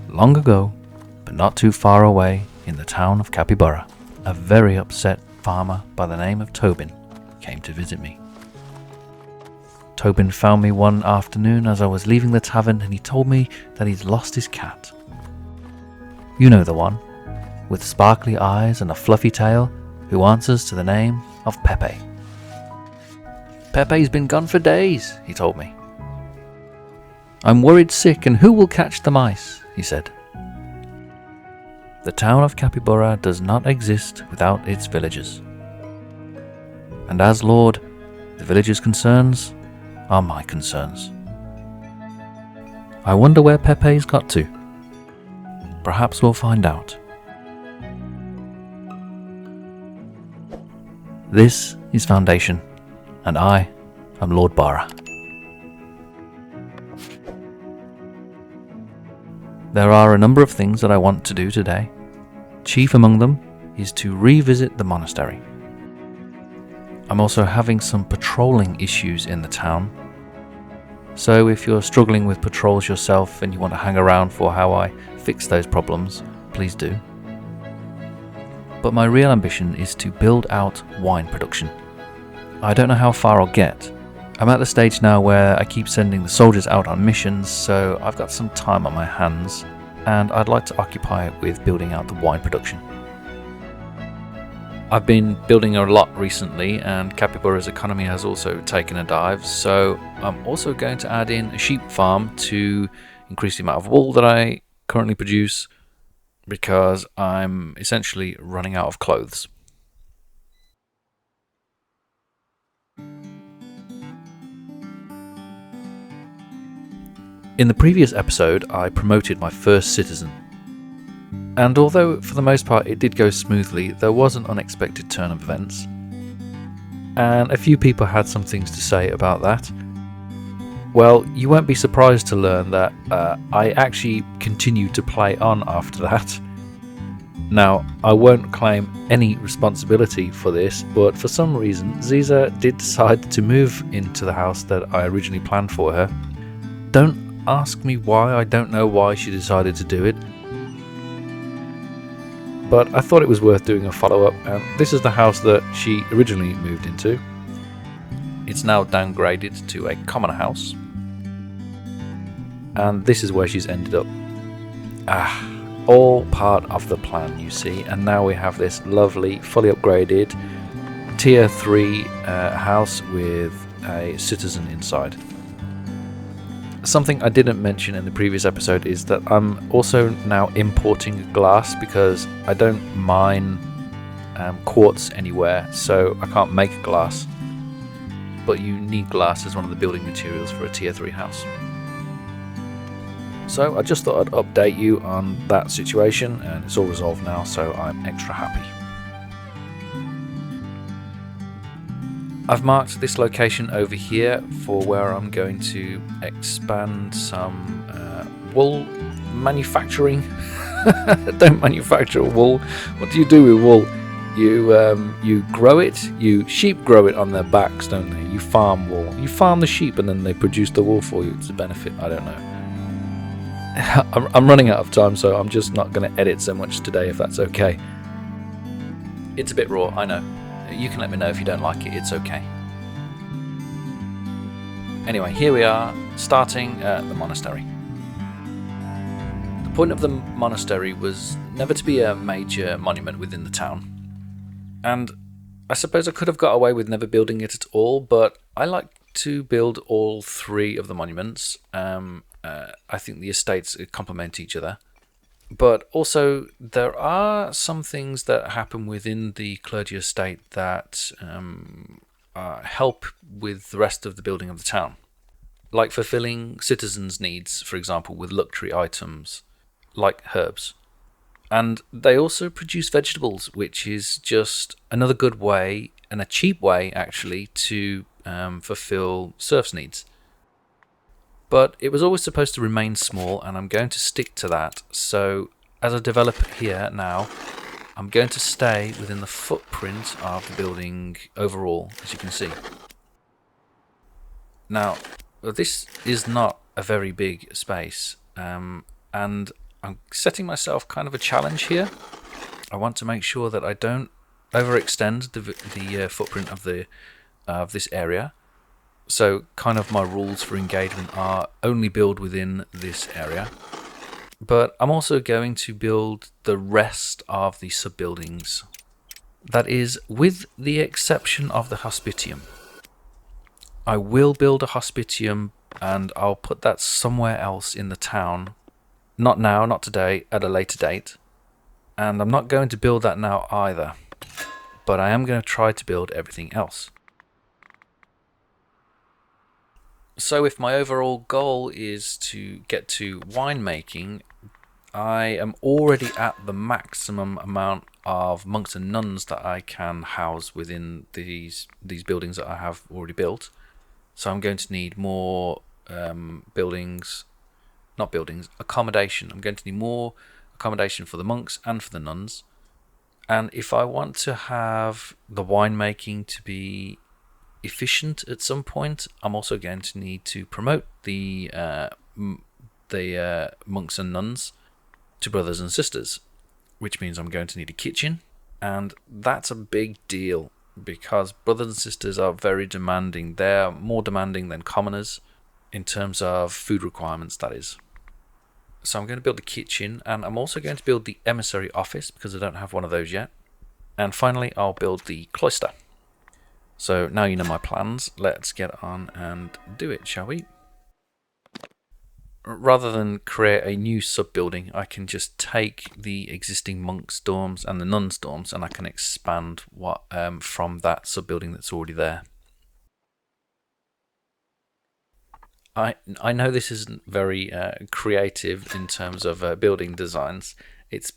Long ago, but not too far away, in the town of Capybara, a very upset farmer by the name of Tobin came to visit me. Tobin found me one afternoon as I was leaving the tavern, and he told me that he'd lost his cat. You know the one, with sparkly eyes and a fluffy tail, who answers to the name of Pepe. Pepe's been gone for days, he told me. I'm worried sick, and who will catch the mice, he said. The town of Capybara does not exist without its villagers. And as Lord, the villagers' concerns are my concerns. I wonder where Pepe's got to. Perhaps we'll find out. This is Foundation, and I am Lord Bara. There are a number of things that I want to do today. Chief among them is to revisit the monastery. I'm also having some patrolling issues in the town. So if you're struggling with patrols yourself and you want to hang around for how I fix those problems, please do. But my real ambition is to build out wine production. I don't know how far I'll get. I'm at the stage now where I keep sending the soldiers out on missions, so I've got some time on my hands, and I'd like to occupy it with building out the wine production. I've been building a lot recently, and Capybara's economy has also taken a dive, so I'm also going to add in a sheep farm to increase the amount of wool that I currently produce, because I'm essentially running out of clothes. In the previous episode, I promoted my first citizen. And although for the most part it did go smoothly, there was an unexpected turn of events. And a few people had some things to say about that. Well, you won't be surprised to learn that I actually continued to play on after that. Now, I won't claim any responsibility for this, but for some reason, Ziza did decide to move into the house that I originally planned for her. Don't ask me why, I don't know why she decided to do it. But I thought it was worth doing a follow-up, and this is the house that she originally moved into. It's now downgraded to a common house. And this is where she's ended up. All part of the plan, you see, and now we have this lovely, fully upgraded tier 3 house with a citizen inside. Something I didn't mention in the previous episode is that I'm also now importing glass because I don't mine quartz anywhere, so I can't make glass. But you need glass as one of the building materials for a tier 3 house. So I just thought I'd update you on that situation, and it's all resolved now, so I'm extra happy. I've marked this location over here for where I'm going to expand some wool manufacturing. Don't manufacture wool. What do you do with wool? You grow it. Sheep grow it on their backs, don't they? You farm wool. You farm the sheep and then they produce the wool for you. It's a benefit. I don't know. I'm running out of time, so I'm just not going to edit so much today, if that's okay. It's a bit raw, I know. You can let me know if you don't like it, it's okay. Anyway, here we are, starting at the monastery. The point of the monastery was never to be a major monument within the town. And I suppose I could have got away with never building it at all, but I like to build all 3 of the monuments. I think the estates complement each other. But also, there are some things that happen within the clergy estate that help with the rest of the building of the town. Like fulfilling citizens' needs, for example, with luxury items, like herbs. And they also produce vegetables, which is just another good way, and a cheap way, actually, to fulfill serfs' needs. But it was always supposed to remain small, and I'm going to stick to that. So as I develop here now, I'm going to stay within the footprint of the building overall, as you can see. Now, this is not a very big space, and I'm setting myself kind of a challenge here. I want to make sure that I don't overextend the footprint of this area. So kind of my rules for engagement are only build within this area. But I'm also going to build the rest of the sub-buildings. That is, with the exception of the hospitium. I will build a hospitium and I'll put that somewhere else in the town. Not now, not today, at a later date. And I'm not going to build that now either. But I am going to try to build everything else. So if my overall goal is to get to winemaking, I am already at the maximum amount of monks and nuns that I can house within these buildings that I have already built. So I'm going to need more accommodation. I'm going to need more accommodation for the monks and for the nuns. And if I want to have the winemaking to be efficient at some point, I'm also going to need to promote the monks and nuns to brothers and sisters, which means I'm going to need a kitchen, and that's a big deal because brothers and sisters are very demanding. They're more demanding than commoners in terms of food requirements, that is. So I'm going to build the kitchen, and I'm also going to build the emissary office because I don't have one of those yet. And finally, I'll build the cloister. So now you know my plans, let's get on and do it, shall we? Rather than create a new sub-building, I can just take the existing monks' dorms and the nuns' dorms and I can expand from that sub-building that's already there. I know this isn't very creative in terms of building designs. It's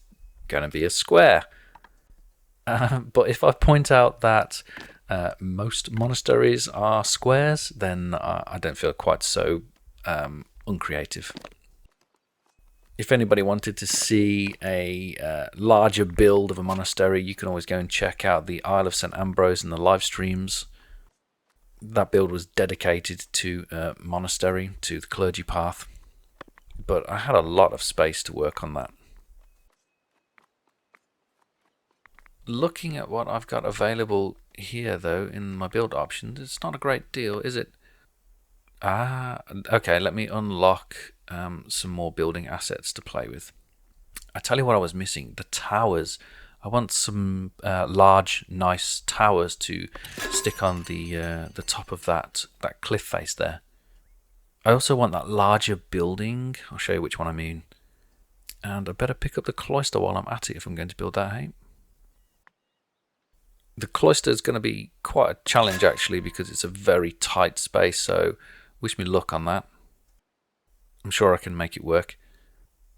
going to be a square. But if I point out that most monasteries are squares, then I don't feel quite so uncreative. If anybody wanted to see a larger build of a monastery, you can always go and check out the Isle of St. Ambrose and the live streams. That build was dedicated to monastery, to the clergy path, but I had a lot of space to work on that. Looking at what I've got available here, though, in my build options, it's not a great deal, is it? Okay, let me unlock some more building assets to play with. I tell you what I was missing, the towers. I want some large, nice towers to stick on the top of that cliff face there. I also want that larger building. I'll show you which one I mean. And I better pick up the cloister while I'm at it if I'm going to build that, hey? The cloister is going to be quite a challenge actually because it's a very tight space, so wish me luck on that. I'm sure I can make it work.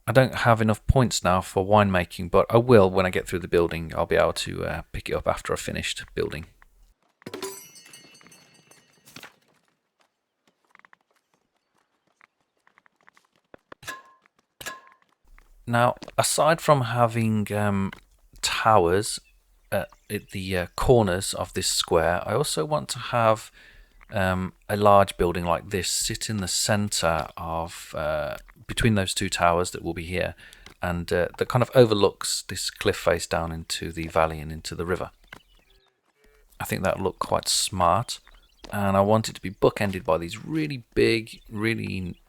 I don't have enough points now for winemaking, but I will when I get through the building. I'll be able to pick it up after I've finished building. Now, aside from having towers at the corners of this square, I also want to have a large building like this sit in the center of between those two towers that will be here, and that kind of overlooks this cliff face down into the valley and into the river. I think that will look quite smart, and I want it to be bookended by these really big, really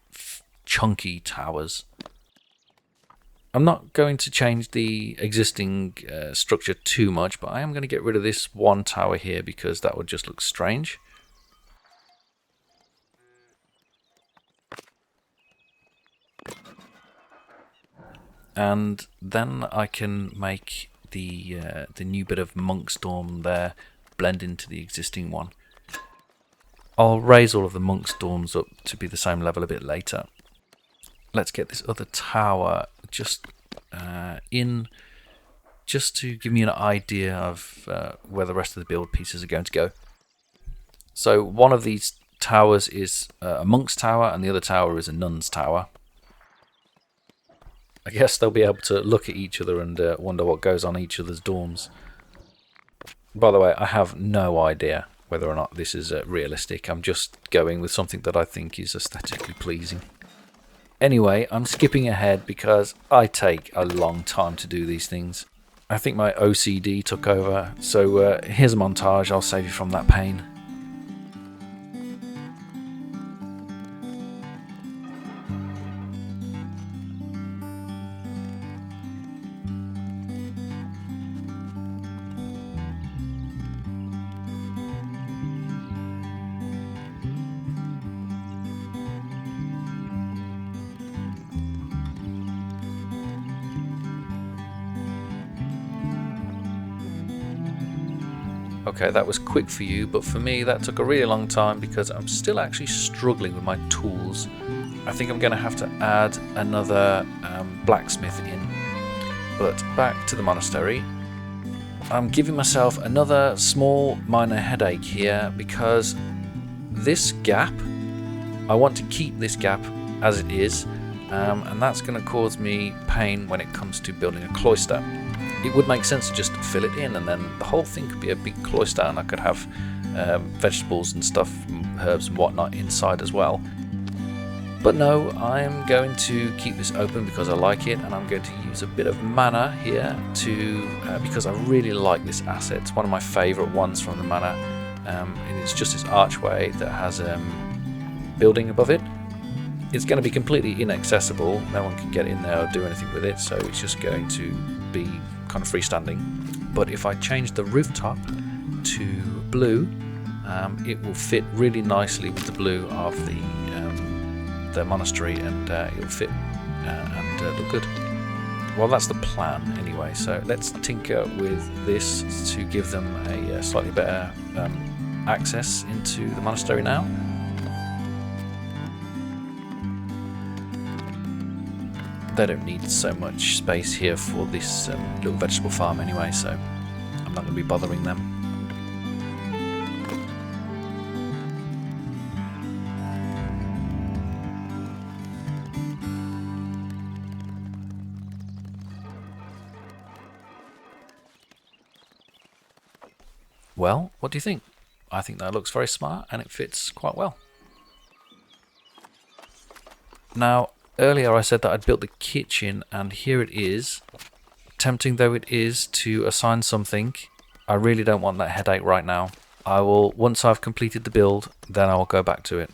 chunky towers. I'm not going to change the existing structure too much, but I am going to get rid of this one tower here because that would just look strange. And then I can make the new bit of monk's dorm there blend into the existing one. I'll raise all of the monk's dorms up to be the same level a bit later. Let's get this other tower just in, just to give me an idea of where the rest of the build pieces are going to go. So one of these towers is a monk's tower and the other tower is a nun's tower. I guess they'll be able to look at each other and wonder what goes on each other's dorms. By the way, I have no idea whether or not this is realistic. I'm just going with something that I think is aesthetically pleasing. Anyway, I'm skipping ahead because I take a long time to do these things. I think my OCD took over, so here's a montage. I'll save you from that pain. Okay, that was quick for you, but for me that took a really long time because I'm still actually struggling with my tools. I think I'm going to have to add another blacksmith in. But back to the monastery. I'm giving myself another small minor headache here because this gap, I want to keep this gap as it is, and that's going to cause me pain when it comes to building a cloister. It would make sense to just fill it in and then the whole thing could be a big cloister and I could have vegetables and stuff, herbs and whatnot inside as well. But no, I'm going to keep this open because I like it, and I'm going to use a bit of mana here to because I really like this asset. It's one of my favourite ones from the mana, and it's just this archway that has building above it. It's going to be completely inaccessible, no one can get in there or do anything with it, so it's just going to be kind of freestanding. But if I change the rooftop to blue, it will fit really nicely with the blue of the monastery, and it'll fit and look good. Well, that's the plan anyway, so let's tinker with this to give them a slightly better access into the monastery now. They don't need so much space here for this little vegetable farm anyway, so I'm not going to be bothering them. Well, what do you think? I think that looks very smart and it fits quite well. Now, earlier I said that I'd built the kitchen, and here it is. Tempting though it is to assign something, I really don't want that headache right now. I will, once I've completed the build, then I will go back to it.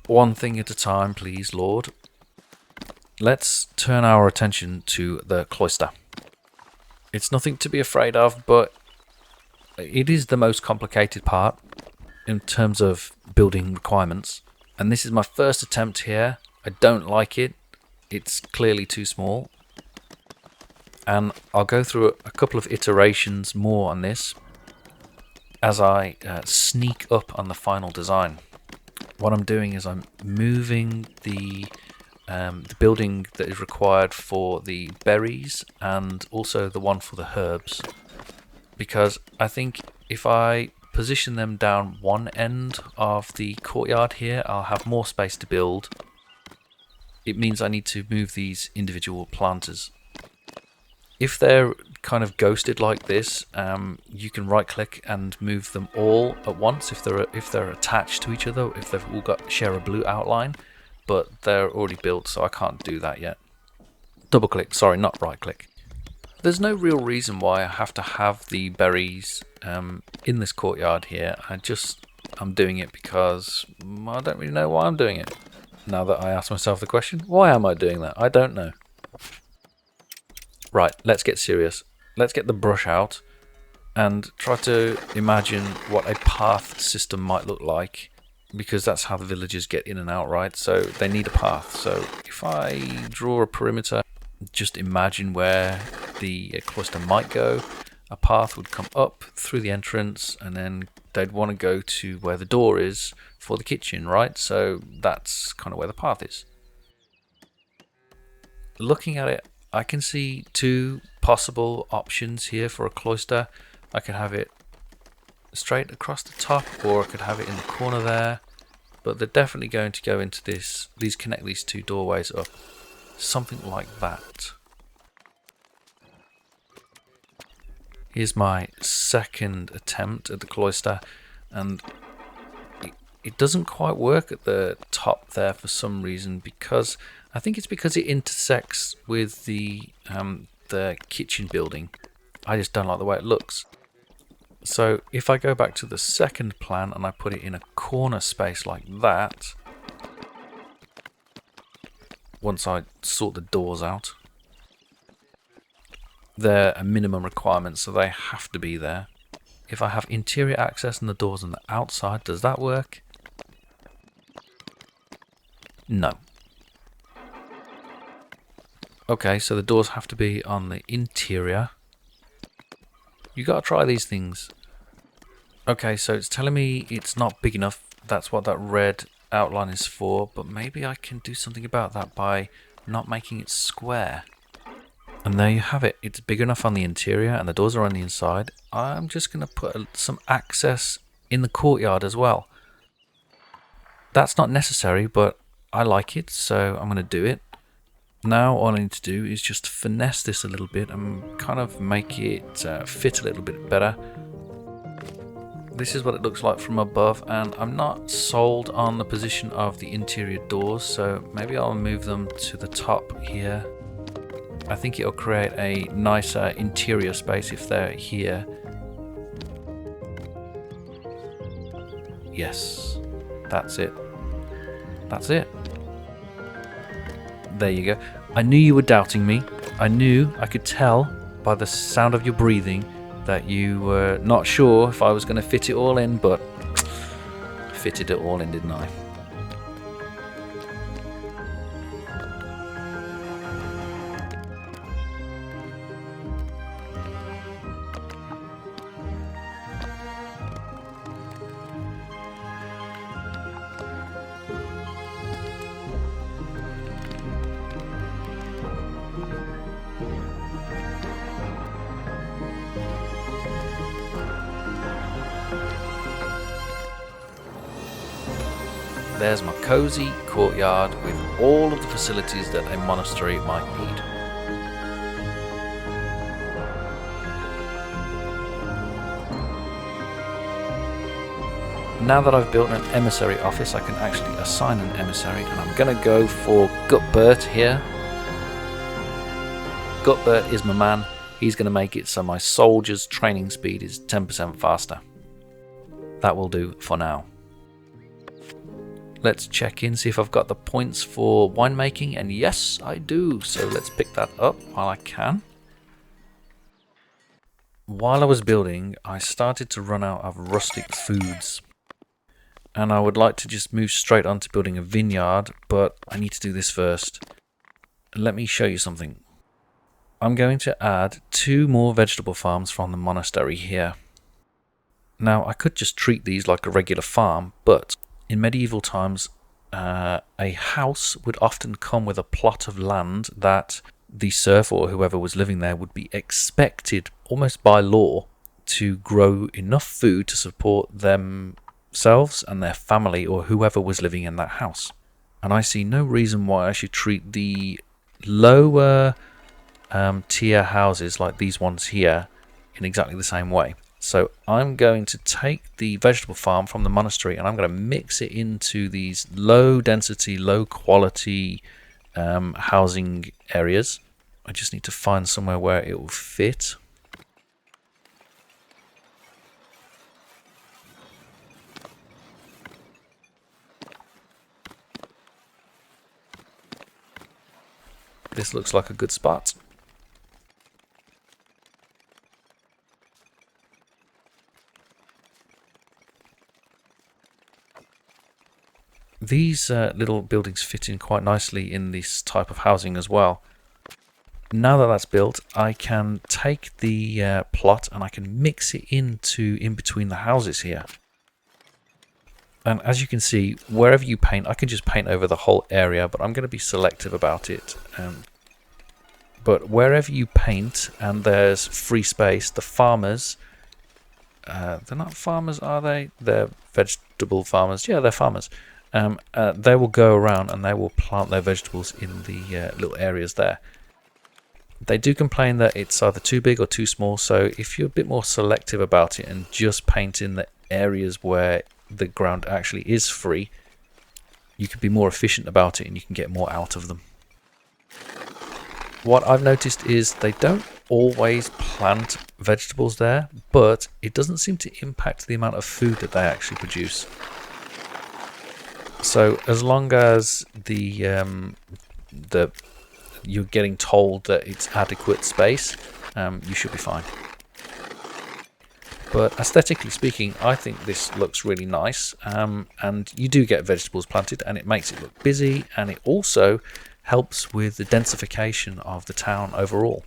One thing at a time, please, Lord. Let's turn our attention to the cloister. It's nothing to be afraid of, but it is the most complicated part in terms of building requirements. And this is my first attempt here. I don't like it. It's clearly too small. And I'll go through a couple of iterations more on this as I sneak up on the final design. What I'm doing is I'm moving the building that is required for the berries and also the one for the herbs, because I think if I position them down one end of the courtyard here, I'll have more space to build. It means I need to move these individual planters. If they're kind of ghosted like this, you can right click and move them all at once if they're attached to each other, if they've all share a blue outline, but they're already built, so I can't do that yet. Double click, sorry, not right click. There's no real reason why I have to have the berries in this courtyard here. I'm doing it because I don't really know why I'm doing it. Now that I ask myself the question, why am I doing that? I don't know. Right, let's get serious. Let's get the brush out and try to imagine what a path system might look like, because that's how the villagers get in and out, right? So they need a path. So if I draw a perimeter, just imagine where the cloister might go. A path would come up through the entrance, and then they'd want to go to where the door is for the kitchen, right? So that's kind of where the path is. Looking at it, I can see two possible options here for a cloister. I could have it straight across the top, or I could have it in the corner there, but they're definitely going to go into these connect these two doorways up. Something like that. Here's my second attempt at the cloister, and it doesn't quite work at the top there for some reason, because I think it's because it intersects with the kitchen building. I just don't like the way it looks. So if I go back to the second plan and I put it in a corner space like that, once I sort the doors out, they're a minimum requirement, so they have to be there. If I have interior access and the doors on the outside, does that work? No. Okay, so the doors have to be on the interior. You gotta try these things. Okay, so it's telling me it's not big enough. That's what that red outline is for, but maybe I can do something about that by not making it square. And there you have it. It's big enough on the interior and the doors are on the inside. I'm just going to put some access in the courtyard as well. That's not necessary, but I like it, so I'm going to do it. Now all I need to do is just finesse this a little bit and kind of make it fit a little bit better. This is what it looks like from above, and I'm not sold on the position of the interior doors, so maybe I'll move them to the top here. I think it'll create a nicer interior space if they're here. Yes, that's it. That's it. There you go. I knew you were doubting me. I could tell by the sound of your breathing that you were not sure if I was going to fit it all in, but I fitted it all in, didn't I? There's my cozy courtyard with all of the facilities that a monastery might need. Now that I've built an emissary office, I can actually assign an emissary, and I'm going to go for Guardsman here. Guardsman is my man. He's going to make it so my soldiers' training speed is 10% faster. That will do for now. Let's check in, see if I've got the points for winemaking, and yes, I do. So let's pick that up while I can. While I was building, I started to run out of rustic foods. And I would like to just move straight on to building a vineyard, but I need to do this first. Let me show you something. I'm going to add 2 more vegetable farms from the monastery here. Now, I could just treat these like a regular farm, but in medieval times, a house would often come with a plot of land that the serf or whoever was living there would be expected, almost by law, to grow enough food to support themselves and their family or whoever was living in that house. And I see no reason why I should treat the lower tier houses like these ones here in exactly the same way. So I'm going to take the vegetable farm from the monastery and I'm going to mix it into these low density, low quality housing areas. I just need to find somewhere where it will fit. This looks like a good spot. These little buildings fit in quite nicely in this type of housing as well. Now that that's built, I can take the plot and I can mix it in between the houses here. And as you can see, wherever you paint, I can just paint over the whole area, but I'm going to be selective about it. But wherever you paint and there's free space, the farmers, they're not farmers, are they? They're vegetable farmers. Yeah, they're farmers. They will go around and they will plant their vegetables in the little areas there. They do complain that it's either too big or too small, so if you're a bit more selective about it and just paint in the areas where the ground actually is free, you can be more efficient about it and you can get more out of them. What I've noticed is they don't always plant vegetables there, but it doesn't seem to impact the amount of food that they actually produce. So as long as you're getting told that it's adequate space, you should be fine. But aesthetically speaking, I think this looks really nice, and you do get vegetables planted and it makes it look busy, and it also helps with the densification of the town overall.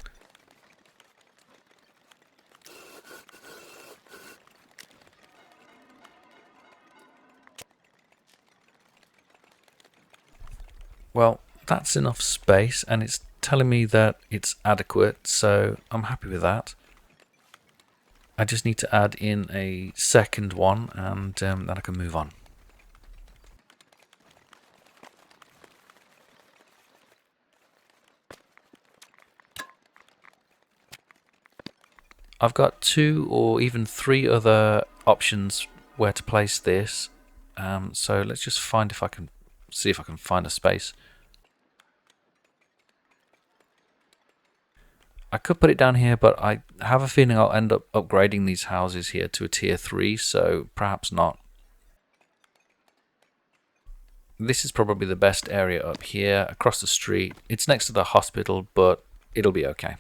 Well, that's enough space, and it's telling me that it's adequate, so I'm happy with that. I just need to add in a second one, and then I can move on. I've got 2 or even 3 other options where to place this, so let's just see if I can find a space. I could put it down here, but I have a feeling I'll end up upgrading these houses here to a tier 3, so perhaps not. This is probably the best area up here, across the street. It's next to the hospital, but it'll be okay.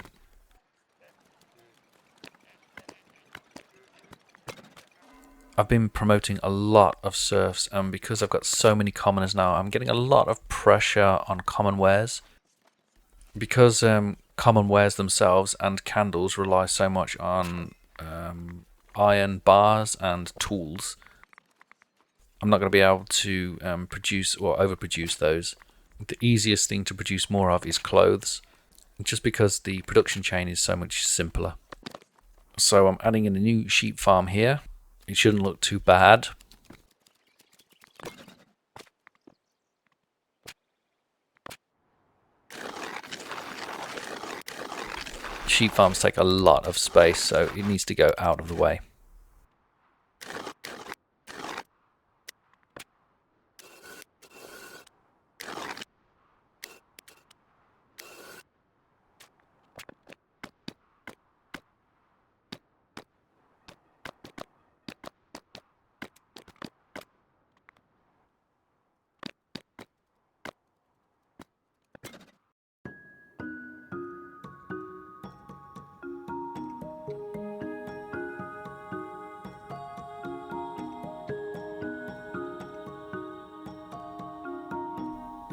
I've been promoting a lot of serfs, and because I've got so many commoners now, I'm getting a lot of pressure on common wares. Because common wares themselves and candles rely so much on iron bars and tools, I'm not going to be able to produce or overproduce those. The easiest thing to produce more of is clothes, just because the production chain is so much simpler. So I'm adding in a new sheep farm here. It shouldn't look too bad. Sheep farms take a lot of space, so it needs to go out of the way.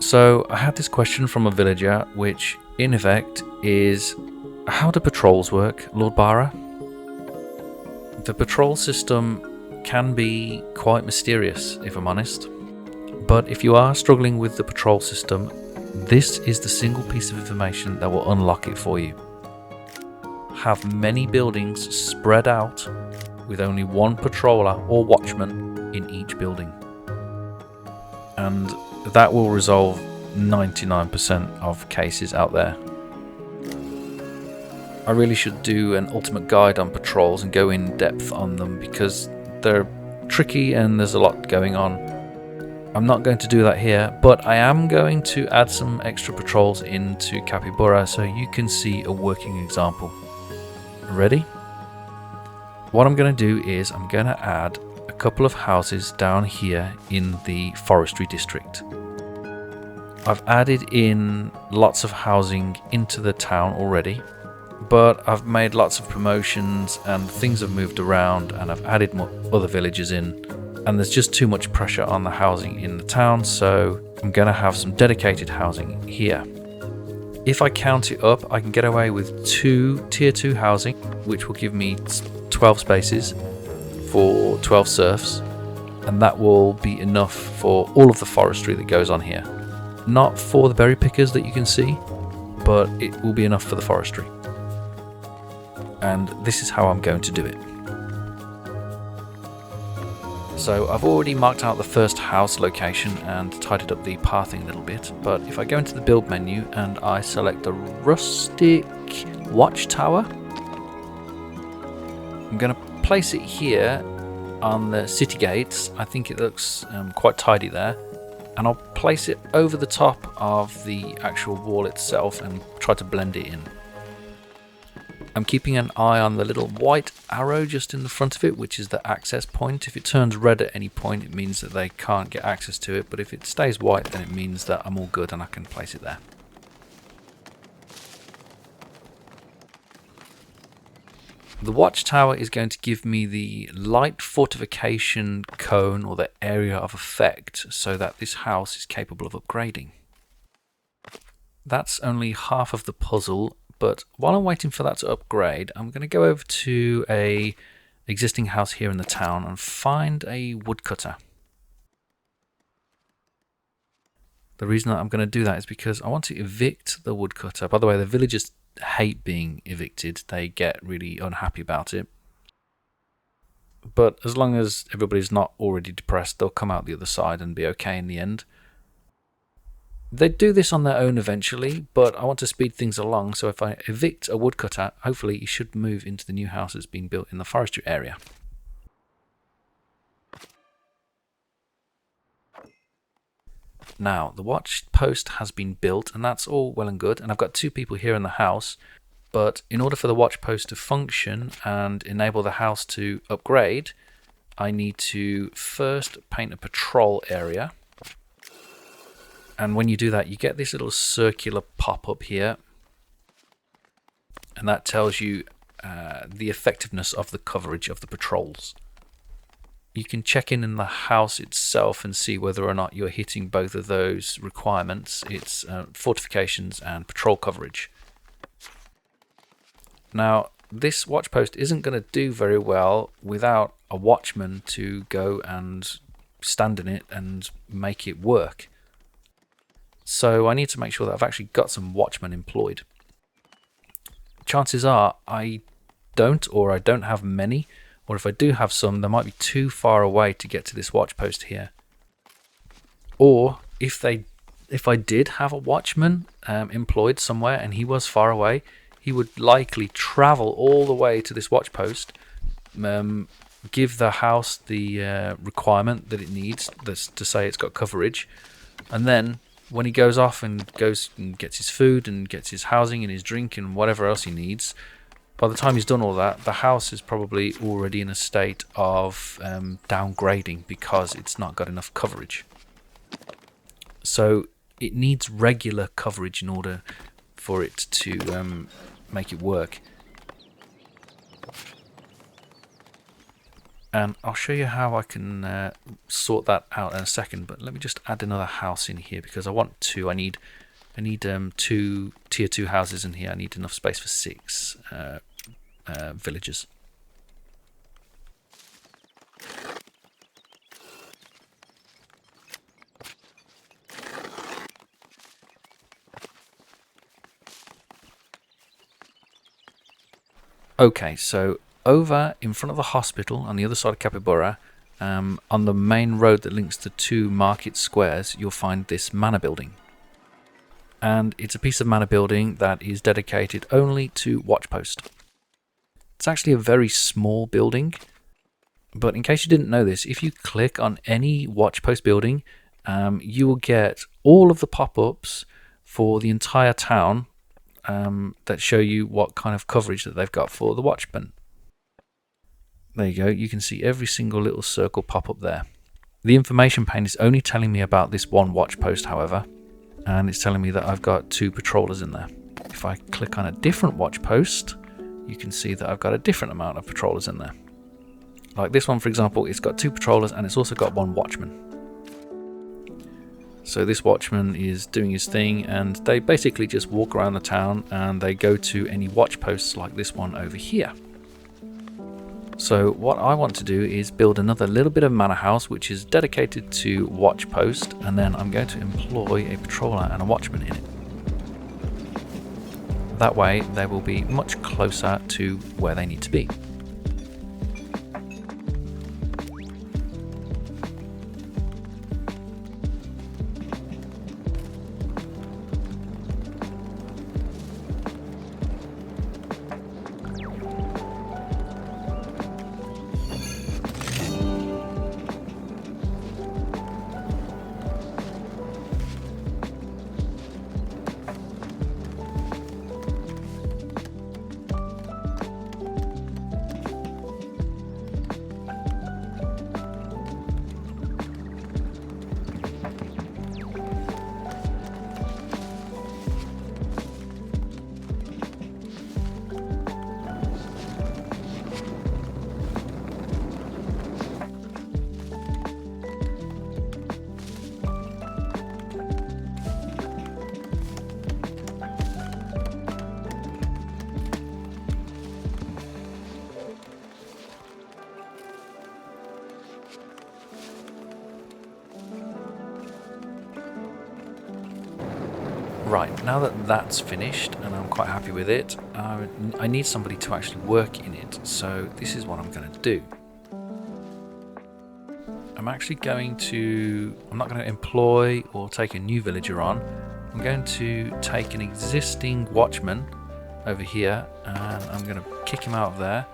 So I had this question from a villager, which in effect is, how do patrols work, Lord Bara? The patrol system can be quite mysterious, if I'm honest. But if you are struggling with the patrol system, this is the single piece of information that will unlock it for you. Have many buildings spread out with only one patroller or watchman in each building. And that will resolve 99% of cases out there. I really should do an ultimate guide on patrols and go in depth on them, because they're tricky and there's a lot going on. I'm not going to do that here, but I am going to add some extra patrols into Capybara so you can see a working example. Ready? What I'm going to do is I'm going to add a couple of houses down here in the forestry district. I've added in lots of housing into the town already, but I've made lots of promotions and things have moved around, and I've added more other villages in, and there's just too much pressure on the housing in the town, so I'm going to have some dedicated housing here. If I count it up, I can get away with 2 tier 2 housing, which will give me 12 spaces for 12 serfs, and that will be enough for all of the forestry that goes on here. Not for the berry pickers that you can see, but it will be enough for the forestry. And this is how I'm going to do it. So I've already marked out the first house location and tidied up the pathing a little bit, but if I go into the build menu and I select the rustic watchtower, I'm going to place it here on the city gates. I think it looks quite tidy there. And I'll place it over the top of the actual wall itself and try to blend it in. I'm keeping an eye on the little white arrow just in the front of it, which is the access point. If it turns red at any point, it means that they can't get access to it, but if it stays white, then it means that I'm all good and I can place it there. The watchtower is going to give me the light fortification cone, or the area of effect, so that this house is capable of upgrading. That's only half of the puzzle, but while I'm waiting for that to upgrade, I'm going to go over to a existing house here in the town and find a woodcutter. The reason that I'm going to do that is because I want to evict the woodcutter. By the way, the villagers hate being evicted. They get really unhappy about it. But as long as everybody's not already depressed, they'll come out the other side and be okay in the end. They do this on their own eventually, but I want to speed things along, so if I evict a woodcutter, hopefully he should move into the new house that's being built in the forestry area. Now, the watch post has been built, and that's all well and good, and I've got 2 people here in the house, but in order for the watch post to function and enable the house to upgrade, I need to first paint a patrol area. And when you do that, you get this little circular pop-up here, and that tells you the effectiveness of the coverage of the patrols. You can check in the house itself and see whether or not you're hitting both of those requirements. It's fortifications and patrol coverage. Now, this watch post isn't going to do very well without a watchman to go and stand in it and make it work. So I need to make sure that I've actually got some watchmen employed. Chances are I don't have many, or if I do have some, they might be too far away to get to this watch post here. Or if I did have a watchman employed somewhere and he was far away, he would likely travel all the way to this watch post, give the house the requirement that it needs to say it's got coverage, and then when he goes off and goes and gets his food and gets his housing and his drink and whatever else he needs, by the time he's done all that, the house is probably already in a state of downgrading because it's not got enough coverage. So it needs regular coverage in order for it to make it work. And I'll show you how I can sort that out in a second, but let me just add another house in here because I want to. I need 2 tier 2 houses in here. I need enough space for 6 villagers. Okay, so over in front of the hospital on the other side of Capybara, on the main road that links the 2 market squares, you'll find this manor building. And it's a piece of manor building that is dedicated only to watchpost. It's actually a very small building, but in case you didn't know this, if you click on any watchpost building, you will get all of the pop-ups for the entire town that show you what kind of coverage that they've got for the watchman. There you go, you can see every single little circle pop up there. The information pane is only telling me about this one watch post, however, and it's telling me that I've got 2 patrollers in there. If I click on a different watch post, you can see that I've got a different amount of patrollers in there. Like this one, for example, it's got 2 patrollers and it's also got 1 watchman. So this watchman is doing his thing, and they basically just walk around the town and they go to any watch posts like this one over here. So what I want to do is build another little bit of manor house which is dedicated to watch post, and then I'm going to employ a patroller and a watchman in it. That way they will be much closer to where they need to be. Right, now that that's finished and I'm quite happy with it, I need somebody to actually work in it, so this is what I'm going to do. I'm not going to employ or take a new villager on. I'm going to take an existing watchman over here and I'm going to kick him out of there,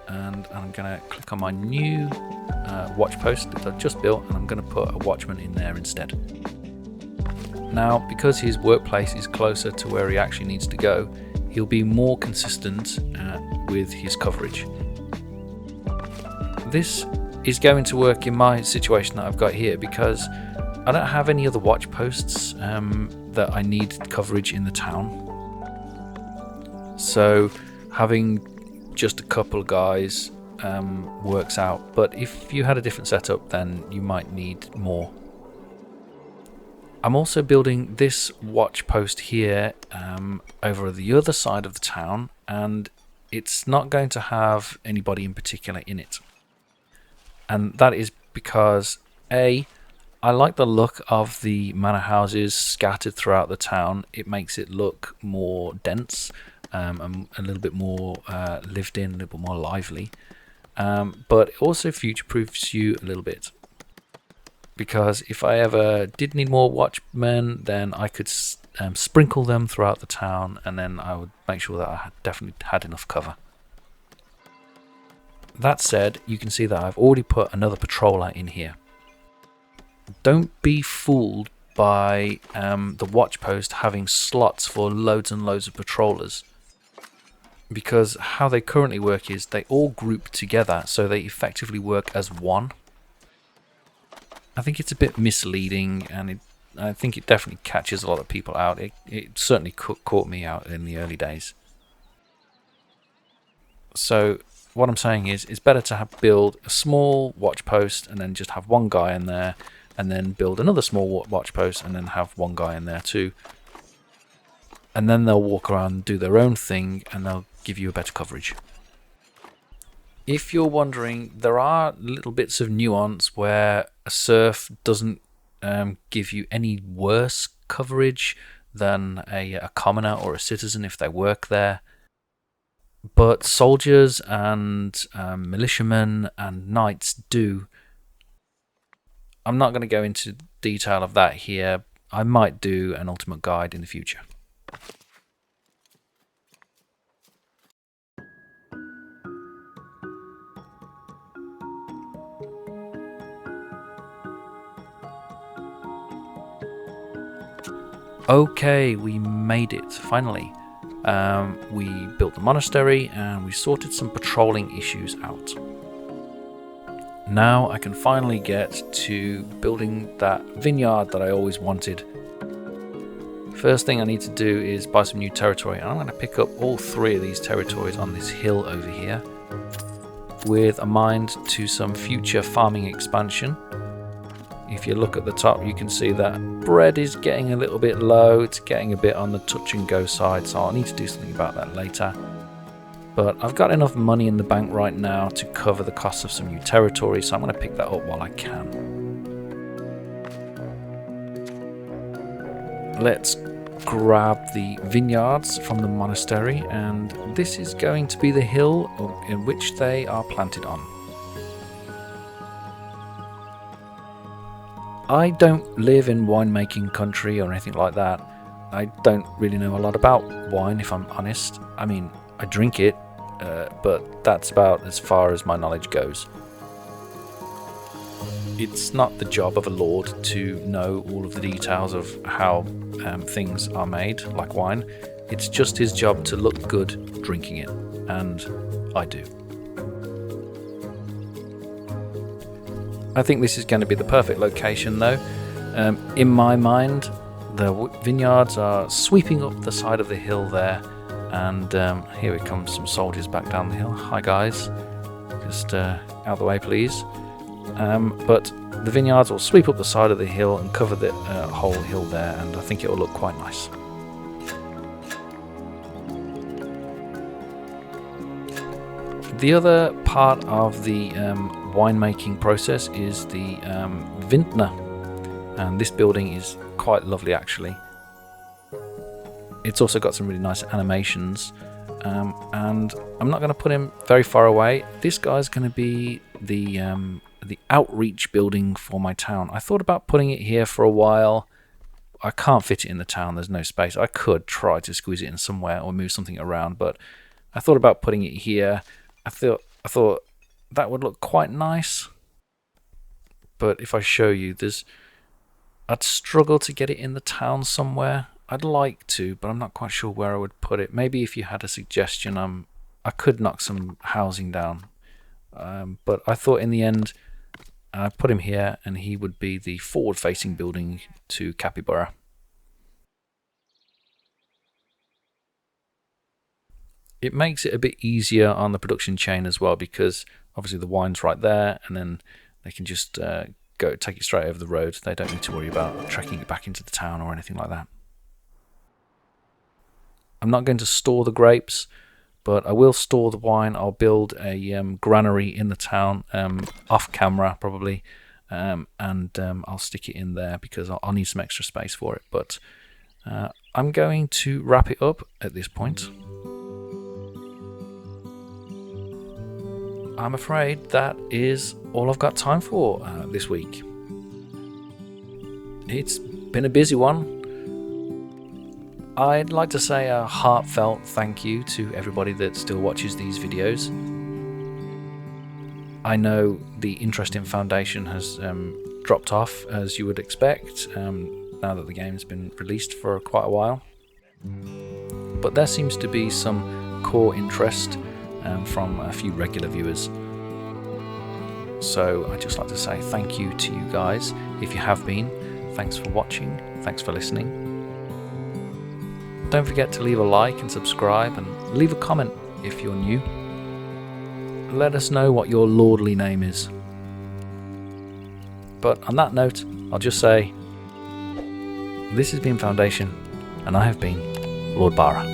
and I'm going to click on my new watch post that I've just built, and I'm going to put a watchman in there instead. Now, because his workplace is closer to where he actually needs to go, he'll be more consistent with his coverage. This is going to work in my situation that I've got here because I don't have any other watch posts that I need coverage in the town. So having just a couple of guys works out, but if you had a different setup, then you might need more. I'm also building this watch post here over the other side of the town, and it's not going to have anybody in particular in it. And that is because I like the look of the manor houses scattered throughout the town. It makes it look more dense and a little bit more lived in, a little bit more lively. But it also future-proofs you a little bit. Because if I ever did need more watchmen, then I could sprinkle them throughout the town, and then I would make sure that I definitely had enough cover. That said, you can see that I've already put another patroller in here. Don't be fooled by the watch post having slots for loads and loads of patrollers. Because how they currently work is they all group together, so they effectively work as one. I think it's a bit misleading, and I think it definitely catches a lot of people out. It certainly caught me out in the early days. So what I'm saying is it's better to build a small watch post and then just have one guy in there, and then build another small watch post and then have one guy in there too. And then they'll walk around and do their own thing, and they'll give you a better coverage. If you're wondering, there are little bits of nuance where a serf doesn't give you any worse coverage than a commoner or a citizen if they work there. But soldiers and militiamen and knights do. I'm not going to go into detail of that here. I might do an ultimate guide in the future. Okay, we made it, finally. We built the monastery and we sorted some patrolling issues out. Now I can finally get to building that vineyard that I always wanted. First thing I need to do is buy some new territory, and I'm going to pick up all 3 of these territories on this hill over here, with a mind to some future farming expansion. If you look at the top, you can see that bread is getting a little bit low. It's getting a bit on the touch and go side, so I'll need to do something about that later. But I've got enough money in the bank right now to cover the cost of some new territory, so I'm going to pick that up while I can. Let's grab the vineyards from the monastery, and this is going to be the hill in which they are planted on. I don't live in winemaking country or anything like that. I don't really know a lot about wine, if I'm honest. I mean, I drink it, but that's about as far as my knowledge goes. It's not the job of a lord to know all of the details of how things are made, like wine. It's just his job to look good drinking it, and I do. I think this is going to be the perfect location though. In my mind, the vineyards are sweeping up the side of the hill there, and here it comes, some soldiers back down the hill. Hi guys, just out the way please. But the vineyards will sweep up the side of the hill and cover the whole hill there, and I think it will look quite nice. The other part of the winemaking process is the vintner, and this building is quite lovely actually. It's also got some really nice animations, and I'm not going to put him very far away. This guy's going to be the outreach building for my town. I thought about putting it here for a while. I can't fit it in the town, there's no space. I could try to squeeze it in somewhere or move something around, but I thought about putting it here. I thought that would look quite nice. But if I show you, I'd struggle to get it in the town somewhere. I'd like to, but I'm not quite sure where I would put it. Maybe if you had a suggestion, I could knock some housing down. But I thought in the end, I put him here, and he would be the forward-facing building to Capybara. It makes it a bit easier on the production chain as well, because obviously the wine's right there, and then they can just go take it straight over the road. They don't need to worry about trekking it back into the town or anything like that. I'm not going to store the grapes, but I will store the wine. I'll build a granary in the town, off camera probably, and I'll stick it in there because I'll need some extra space for it. But I'm going to wrap it up at this point. I'm afraid that is all I've got time for this week. It's been a busy one. I'd like to say a heartfelt thank you to everybody that still watches these videos. I know the interest in Foundation has dropped off, as you would expect, now that the game's been released for quite a while. But there seems to be some core interest from a few regular viewers. So I'd just like to say thank you to you guys. If you have been, thanks for watching, thanks for listening. Don't forget to leave a like and subscribe, and leave a comment if you're new. Let us know what your lordly name is. But on that note, I'll just say, this has been Foundation, and I have been Lord Bara.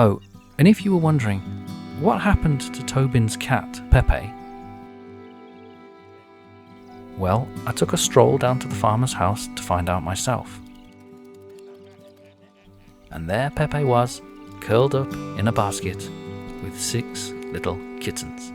Oh, and if you were wondering, what happened to Tobin's cat, Pepe? Well, I took a stroll down to the farmer's house to find out myself. And there Pepe was, curled up in a basket with 6 little kittens.